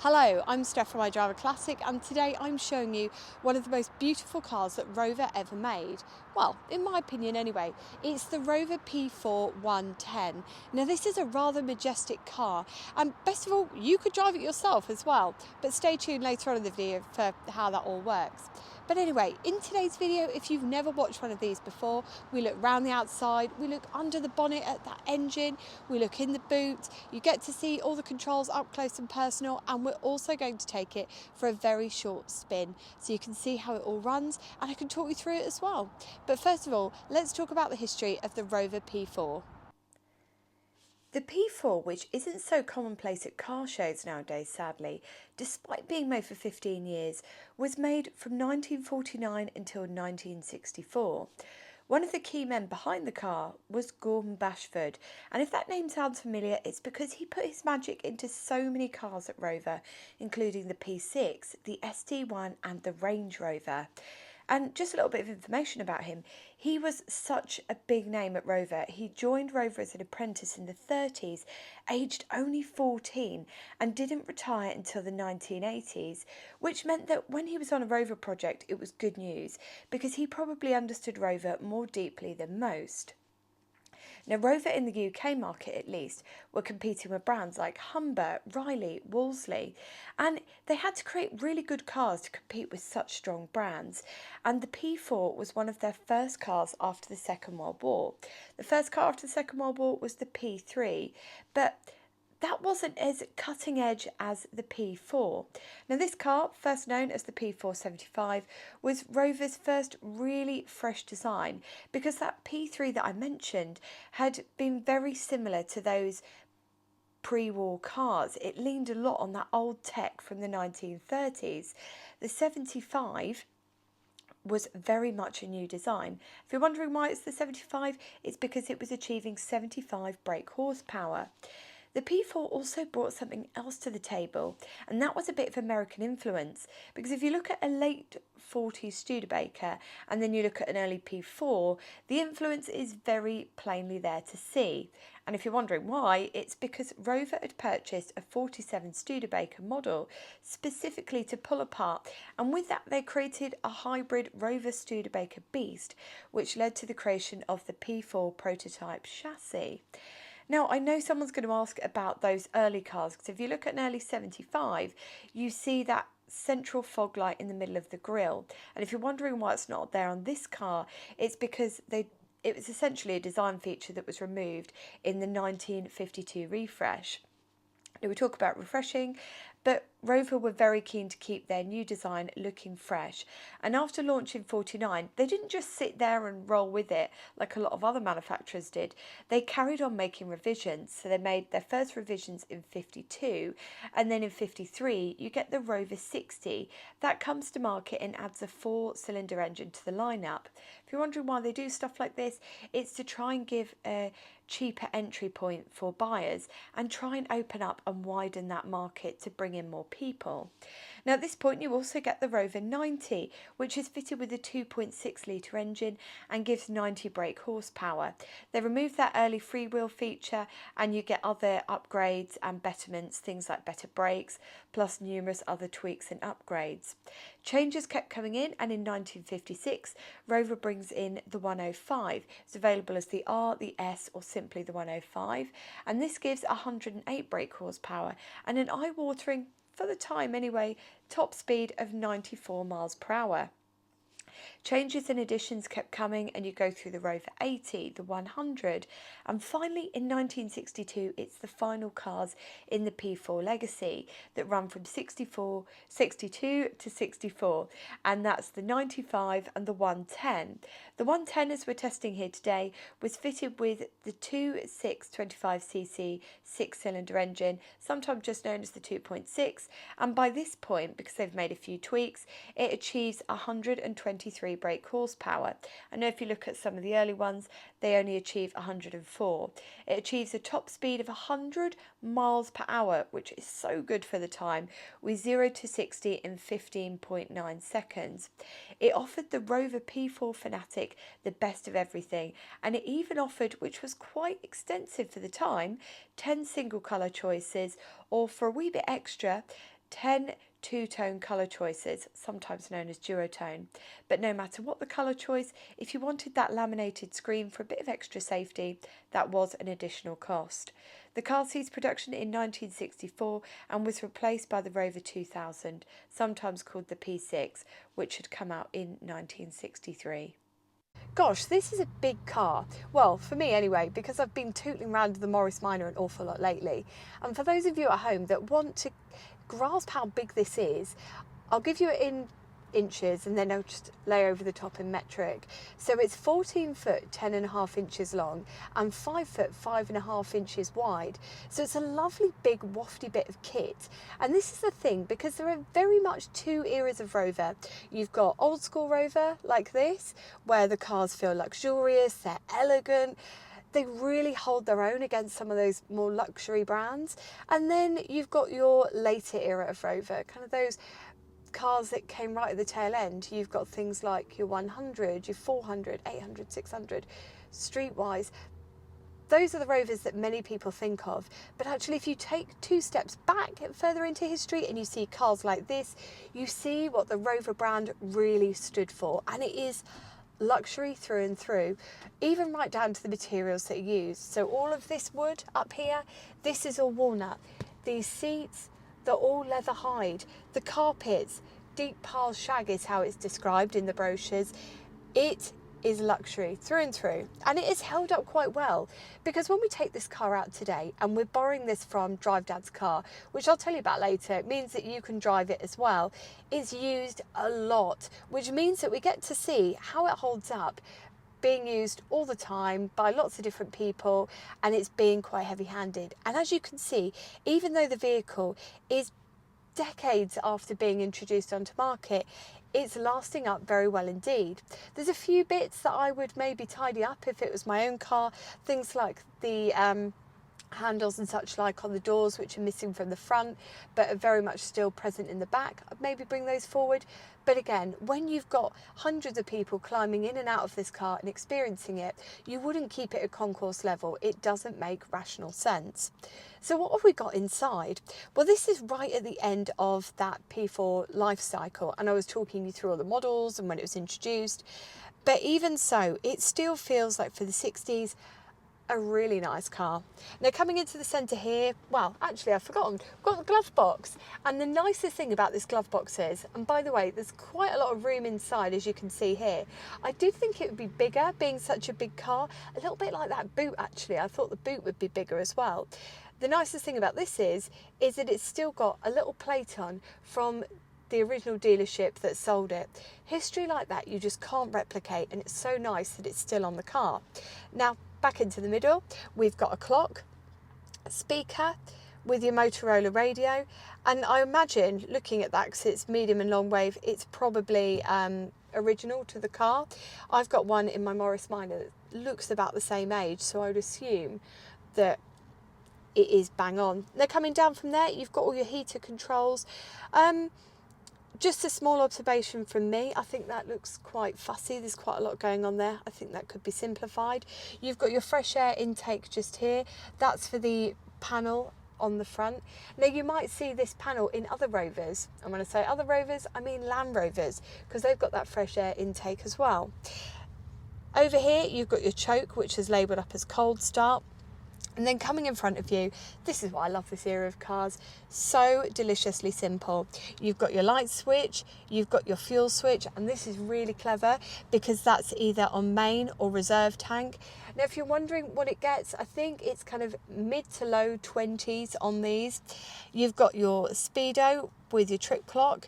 Hello, I'm Steph from iDriver Classic, and today I'm showing you one of the most beautiful cars that Rover ever made. Well, in my opinion anyway. It's the Rover P4 110. Now this is a rather majestic car, and best of all, you could drive it yourself as well, but stay tuned later on in the video for how that all works. But anyway, in today's video, if you've never watched one of these before, we look round the outside, we look under the bonnet at that engine, we look in the boot, you get to see all the controls up close and personal, and we're also going to take it for a very short spin so you can see how it all runs, and I can talk you through it as well. But first of all, let's talk about the history of the Rover P4. The P4, which isn't so commonplace at car shows nowadays sadly, despite being made for 15 years, was made from 1949 until 1964. One of the key men behind the car was Gordon Bashford, and if that name sounds familiar, it's because he put his magic into so many cars at Rover, including the P6, the SD1 and the Range Rover. And just a little bit of information about him. He was such a big name at Rover. He joined Rover as an apprentice in the 30s, aged only 14, and didn't retire until the 1980s, which meant that when he was on a Rover project, it was good news, because he probably understood Rover more deeply than most. Now, Rover in the UK market at least were competing with brands like Humber, Riley, Wolseley, and they had to create really good cars to compete with such strong brands. And the P4 was one of their first cars after the Second World War. The first car after the Second World War was the P3, but that wasn't as cutting edge as the P4. Now this car, first known as the P475, was Rover's first really fresh design, because that P3 that I mentioned had been very similar to those pre-war cars. It leaned a lot on that old tech from the 1930s. The 75 was very much a new design. If you're wondering why it's the 75, it's because it was achieving 75 brake horsepower. The P4 also brought something else to the table, and that was a bit of American influence, because if you look at a late 40s Studebaker and then you look at an early P4, the influence is very plainly there to see. And if you're wondering why, it's because Rover had purchased a 47 Studebaker model specifically to pull apart, and with that they created a hybrid Rover Studebaker Beast, which led to the creation of the P4 prototype chassis. Now, I know someone's going to ask about those early cars, because if you look at an early 75, you see that central fog light in the middle of the grille. And if you're wondering why it's not there on this car, it's because it was essentially a design feature that was removed in the 1952 refresh. Now, we talk about refreshing, but Rover were very keen to keep their new design looking fresh, and after launching 49, they didn't just sit there and roll with it like a lot of other manufacturers did. They carried on making revisions, so they made their first revisions in 52, and then in 53 you get the Rover 60. That comes to market and adds a 4-cylinder engine to the lineup. If you're wondering why they do stuff like this, it's to try and give a cheaper entry point for buyers and try and open up and widen that market to bring in more people. Now at this point you also get the Rover 90, which is fitted with a 2.6 litre engine and gives 90 brake horsepower. They removed that early freewheel feature, and you get other upgrades and betterments, things like better brakes, plus numerous other tweaks and upgrades. Changes kept coming in, and in 1956 Rover brings in the 105. It's available as the R, the S, or simply the 105, and this gives 108 brake horsepower and an eye-watering, for the time anyway, top speed of 94 miles per hour. Changes and additions kept coming, and you go through the Rover 80, the 100, and finally in 1962 it's the final cars in the P4 legacy that run from 62 to 64, and that's the 95 and the 110. The 110, as we're testing here today, was fitted with the 2.625cc 6-cylinder engine, sometimes just known as the 2.6, and by this point, because they've made a few tweaks, it achieves 123 brake horsepower. I know if you look at some of the early ones, they only achieve 104. It achieves a top speed of 100 miles per hour, which is so good for the time, with 0 to 60 in 15.9 seconds. It offered the Rover P4 Fanatic the best of everything, and it even offered, which was quite extensive for the time, 10 single colour choices, or for a wee bit extra, 10 two-tone colour choices, sometimes known as duotone. But no matter what the colour choice, if you wanted that laminated screen for a bit of extra safety, that was an additional cost. The car ceased production in 1964 and was replaced by the Rover 2000, sometimes called the P6, which had come out in 1963. Gosh, this is a big car. Well, for me anyway, because I've been tootling around the Morris Minor an awful lot lately. And for those of you at home that want to grasp how big this is, I'll give you it in inches and then I'll just lay over the top in metric. So it's 14 foot 10.5 inches long and 5 foot 5.5 inches wide. So it's a lovely big wafty bit of kit. And this is the thing, because there are very much two eras of Rover. You've got old school Rover like this, where the cars feel luxurious, they're elegant, they really hold their own against some of those more luxury brands. And then you've got your later era of Rover, kind of those cars that came right at the tail end. You've got things like your 100, your 400, 800, 600, streetwise. Those are the Rovers that many people think of. But actually, if you take 2 steps back further into history and you see cars like this, you see what the Rover brand really stood for. And it is luxury through and through, even right down to the materials that are used. So all of this wood up here, this is all walnut. These seats, they're all leather hide. The carpets, deep pile shag is how it's described in the brochures. It is luxury through and through, and it is held up quite well, because when we take this car out today, and we're borrowing this from Drive Dad's car, which I'll tell you about later, it means that you can drive it as well. It's used a lot, which means that we get to see how it holds up, being used all the time by lots of different people, and it's being quite heavy-handed. And as you can see, even though the vehicle is decades after being introduced onto market, it's lasting up very well indeed. There's a few bits that I would maybe tidy up if it was my own car, things like the handles and such like on the doors, which are missing from the front but are very much still present in the back. I'd maybe bring those forward. But again, when you've got hundreds of people climbing in and out of this car and experiencing it, you wouldn't keep it at concourse level. It doesn't make rational sense. So what have we got inside? Well, this is right at the end of that P4 life cycle, and I was talking you through all the models and when it was introduced. But even so, it still feels like, for the 60s, a really nice car. Now, coming into the centre here, well, actually I've forgotten, we've got the glove box. And the nicest thing about this glove box is, and by the way, there's quite a lot of room inside, as you can see here. I did think it would be bigger, being such a big car, a little bit like that boot actually. I thought the boot would be bigger as well. The nicest thing about this is that it's still got a little plate on from the original dealership that sold it. History like that you just can't replicate, and it's so nice that it's still on the car. Now, back into the middle, we've got a clock, a speaker with your Motorola radio, and I imagine, looking at that, because it's medium and long wave, it's probably original to the car. I've got one in my Morris Minor that looks about the same age, so I would assume that it is bang on. Now, coming down from there, you've got all your heater controls. Just a small observation from me, I think that looks quite fussy. There's quite a lot going on there. I think that could be simplified. You've got your fresh air intake just here. That's for the panel on the front. Now, you might see this panel in other Rovers. And when I say other Rovers, I mean Land Rovers, because they've got that fresh air intake as well. Over here, you've got your choke, which is labelled up as cold start. And then coming in front of you, this is why I love this era of cars, so deliciously simple. You've got your light switch, you've got your fuel switch, and this is really clever because that's either on main or reserve tank. Now, if you're wondering what it gets, I think it's kind of mid to low 20s on these. You've got your speedo with your trip clock.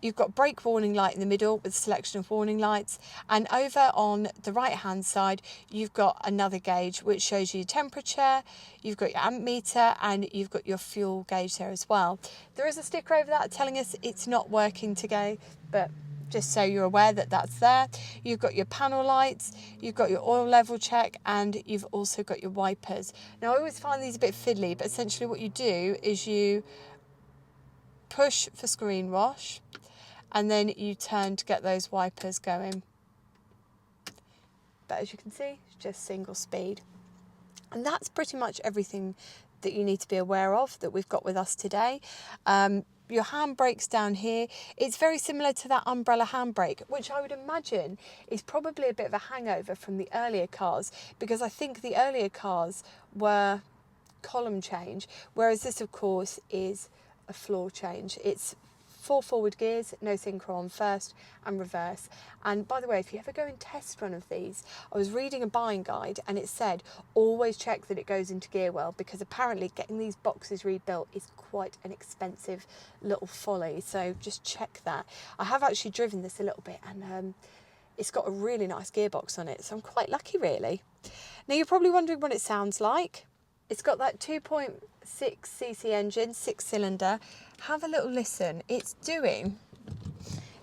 You've got brake warning light in the middle with a selection of warning lights, and over on the right hand side you've got another gauge which shows you your temperature, you've got your amp meter, and you've got your fuel gauge there as well. There is a sticker over that telling us it's not working today, but just so you're aware that that's there. You've got your panel lights, you've got your oil level check, and you've also got your wipers. Now, I always find these a bit fiddly, but essentially what you do is you push for screen wash, and then you turn to get those wipers going. But as you can see, it's just single speed. And that's pretty much everything that you need to be aware of that we've got with us today. your handbrake's down here. It's very similar to that umbrella handbrake, which I would imagine is probably a bit of a hangover from the earlier cars, because I think the earlier cars were column change, whereas this of course is a floor change. It's 4 forward gears, no synchro on first and reverse. And by the way, if you ever go and test one of these, I was reading a buying guide and it said always check that it goes into gear well, because apparently getting these boxes rebuilt is quite an expensive little folly, so just check that. I have actually driven this a little bit, and it's got a really nice gearbox on it, so I'm quite lucky really. Now you're probably wondering what it sounds like. It's got that 2.6cc engine, 6-cylinder. Have a little listen. It's a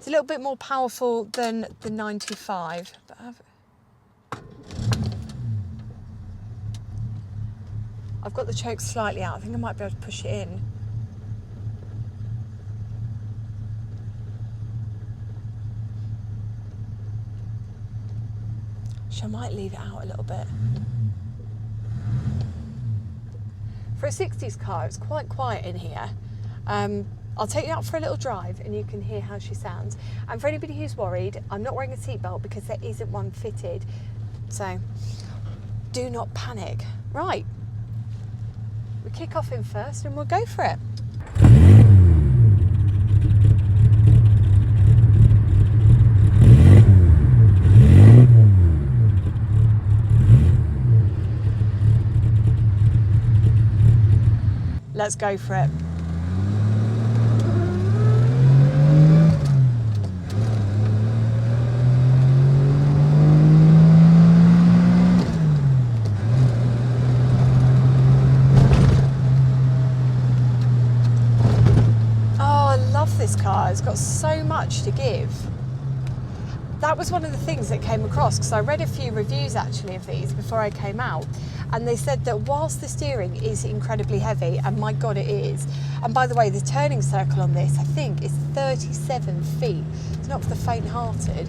little bit more powerful than the 925. But I've got the choke slightly out. I think I might be able to push it in. So I might leave it out a little bit. For a 60s car, it's quite quiet in here. I'll take you out for a little drive and you can hear how she sounds. And for anybody who's worried, I'm not wearing a seatbelt because there isn't one fitted. So do not panic. Right, we kick off in first and we'll go for it. Let's go for it. Oh, I love this car. It's got so much to give. That was one of the things that came across, because I read a few reviews actually of these before I came out, and they said that whilst the steering is incredibly heavy, and my God it is, and by the way the turning circle on this I think is 37 feet, it's not for the faint-hearted,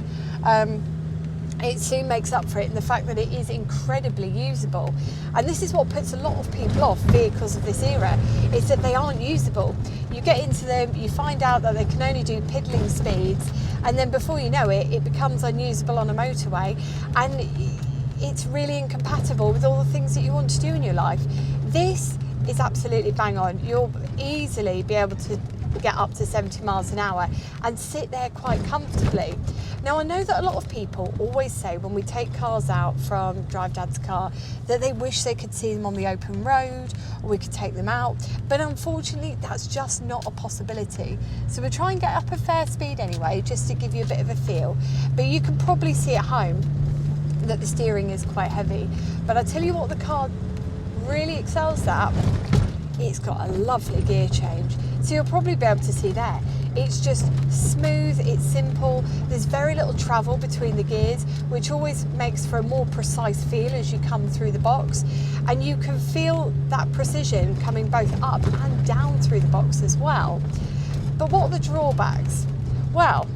it soon makes up for it in the fact that it is incredibly usable. And this is what puts a lot of people off vehicles of this era, is that they aren't usable. You get into them, you find out that they can only do piddling speeds, and then before you know it, it becomes unusable on a motorway, and it's really incompatible with all the things that you want to do in your life. This is absolutely bang on. You'll easily be able to get up to 70 miles an hour and sit there quite comfortably. Now I know that a lot of people always say when we take cars out from Drive Dad's car that they wish they could see them on the open road, or we could take them out, but unfortunately that's just not a possibility. So we'll try and get up a fair speed anyway, just to give you a bit of a feel, but you can probably see at home that the steering is quite heavy. But I tell you what the car really excels at, it's got a lovely gear change. So you'll probably be able to see there. It's just smooth, it's simple, there's very little travel between the gears, which always makes for a more precise feel as you come through the box. And you can feel that precision coming both up and down through the box as well. But what are the drawbacks? Well,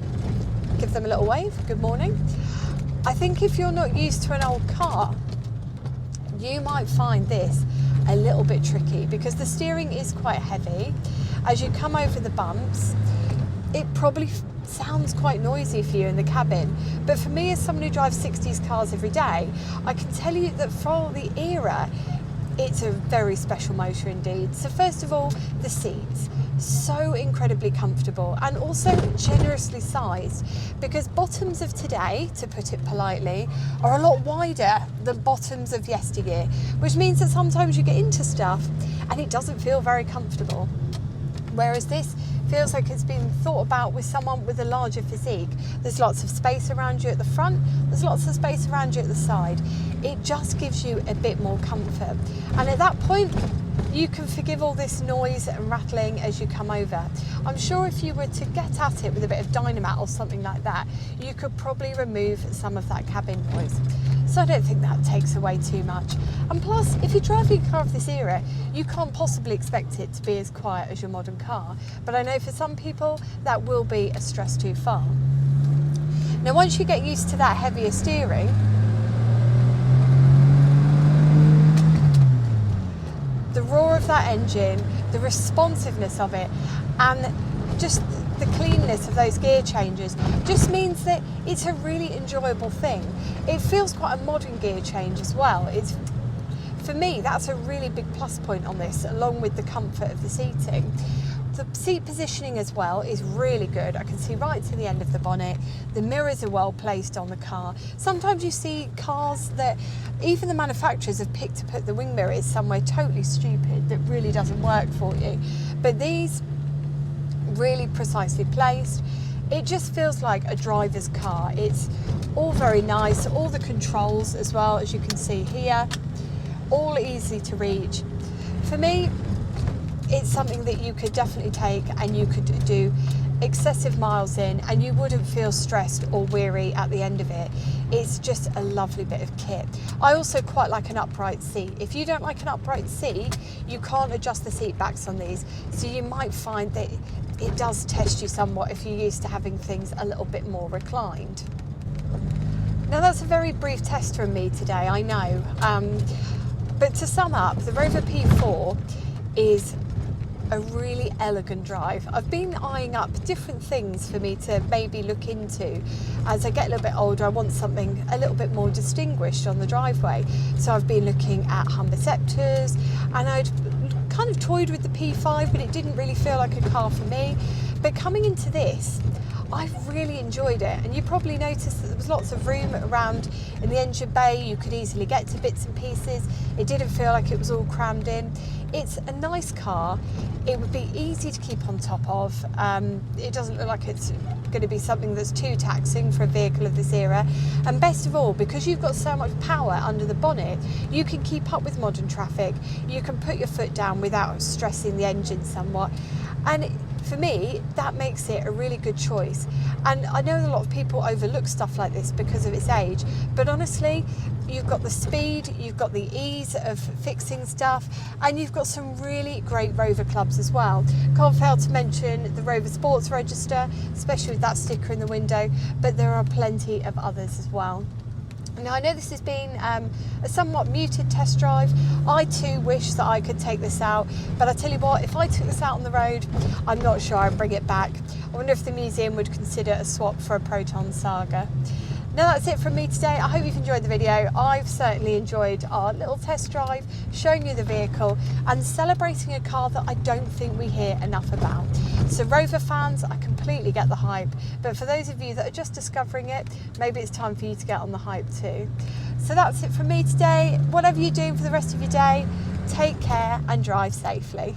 give them a little wave, good morning. I think if you're not used to an old car, you might find this a little bit tricky, because the steering is quite heavy. As you come over the bumps, it probably sounds quite noisy for you in the cabin. But for me, as someone who drives 60s cars every day, I can tell you that for the era, it's a very special motor indeed. So first of all, the seats. So incredibly comfortable, and also generously sized, because bottoms of today, to put it politely, are a lot wider than bottoms of yesteryear, which means that sometimes you get into stuff and it doesn't feel very comfortable. Whereas this feels like it's been thought about with someone with a larger physique. There's lots of space around you at the front, there's lots of space around you at the side. It just gives you a bit more comfort. And at that point, you can forgive all this noise and rattling as you come over. I'm sure if you were to get at it with a bit of Dynamat or something like that, you could probably remove some of that cabin noise. So I don't think that takes away too much. And plus, if you're driving a car of this era, you can't possibly expect it to be as quiet as your modern car. But I know for some people, that will be a stress too far. Now, once you get used to that heavier steering, the roar of that engine, the responsiveness of it, and just the cleanness of those gear changes just means that it's a really enjoyable thing. It feels quite a modern gear change as well. For me, that's a really big plus point on this, along with the comfort of the seating. The seat positioning as well is really good. I can see right to the end of the bonnet. The mirrors are well placed on the car. Sometimes you see cars that even the manufacturers have picked to put the wing mirrors somewhere totally stupid that really doesn't work for you. But these really precisely placed. It just feels like a driver's car. It's all very nice. All the controls as well, as you can see here, all easy to reach. For me, it's something that you could definitely take and you could do excessive miles in and you wouldn't feel stressed or weary at the end of it. It's just a lovely bit of kit. I also quite like an upright seat. If you don't like an upright seat, you can't adjust the seat backs on these. So you might find that it does test you somewhat if you're used to having things a little bit more reclined. Now that's a very brief test from me today, I know. But to sum up, the Rover P4 is a really elegant drive. I've been eyeing up different things for me to maybe look into. As I get a little bit older, I want something a little bit more distinguished on the driveway. So I've been looking at Humber Scepters, and I'd kind of toyed with the P5, but it didn't really feel like a car for me. But coming into this, I've really enjoyed it, and you probably noticed that there was lots of room around in the engine bay. You could easily get to bits and pieces. It didn't feel like it was all crammed in. It's a nice car. It would be easy to keep on top of. It doesn't look like it's going to be something that's too taxing for a vehicle of this era. And best of all, because you've got so much power under the bonnet, you can keep up with modern traffic. You can put your foot down without stressing the engine somewhat. And for me, that makes it a really good choice. And I know a lot of people overlook stuff like this because of its age, but honestly, you've got the speed, you've got the ease of fixing stuff, and you've got some really great Rover clubs as well. Can't fail to mention the Rover Sports Register, especially with that sticker in the window, but there are plenty of others as well. Now, I know this has been a somewhat muted test drive. I too wish that I could take this out, but I tell you what, if I took this out on the road, I'm not sure I'd bring it back. I wonder if the museum would consider a swap for a Proton Saga. Now that's it from me today. I hope you've enjoyed the video. I've certainly enjoyed our little test drive, showing you the vehicle and celebrating a car that I don't think we hear enough about. So Rover fans, I completely get the hype, but for those of you that are just discovering it, maybe it's time for you to get on the hype too. So that's it from me today. Whatever you're doing for the rest of your day, take care and drive safely.